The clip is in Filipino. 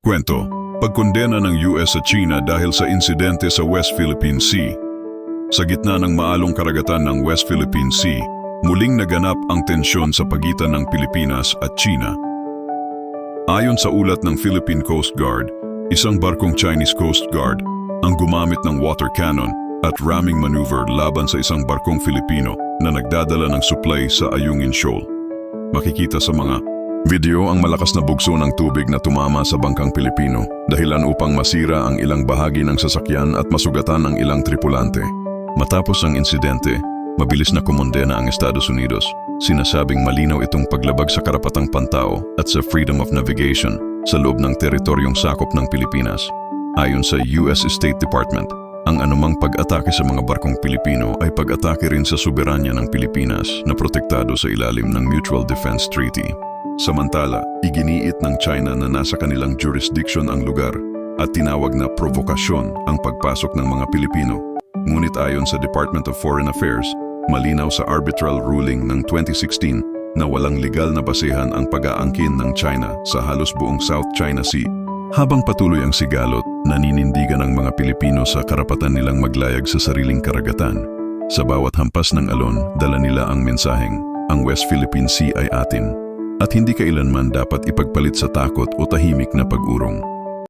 Kwento, pagkondena ng US sa China dahil sa insidente sa West Philippine Sea. Sa gitna ng maalong karagatan ng West Philippine Sea, muling naganap ang tensyon sa pagitan ng Pilipinas at China. Ayon sa ulat ng Philippine Coast Guard, isang barkong Chinese Coast Guard ang gumamit ng water cannon at ramming maneuver laban sa isang barkong Filipino na nagdadala ng supply sa Ayungin Shoal. Makikita sa mga video ang malakas na bugso ng tubig na tumama sa bangkang Pilipino, dahilan upang masira ang ilang bahagi ng sasakyan at masugatan ang ilang tripulante. Matapos ang insidente, mabilis na kumondena ang Estados Unidos. Sinasabing malinaw itong paglabag sa karapatang pantao at sa freedom of navigation sa loob ng teritoryong sakop ng Pilipinas. Ayon sa US State Department, ang anumang pag-atake sa mga barkong Pilipino ay pag-atake rin sa soberanya ng Pilipinas na protektado sa ilalim ng Mutual Defense Treaty. Samantala, iginiit ng China na nasa kanilang jurisdiction ang lugar at tinawag na provokasyon ang pagpasok ng mga Pilipino. Ngunit ayon sa Department of Foreign Affairs, malinaw sa arbitral ruling ng 2016 na walang legal na basehan ang pag-aangkin ng China sa halos buong South China Sea. Habang patuloy ang sigalot, naninindigan ang mga Pilipino sa karapatan nilang maglayag sa sariling karagatan. Sa bawat hampas ng alon, dala nila ang mensaheng, ang West Philippine Sea ay atin. At hindi kailanman dapat ipagpalit sa takot o tahimik na pag-urong.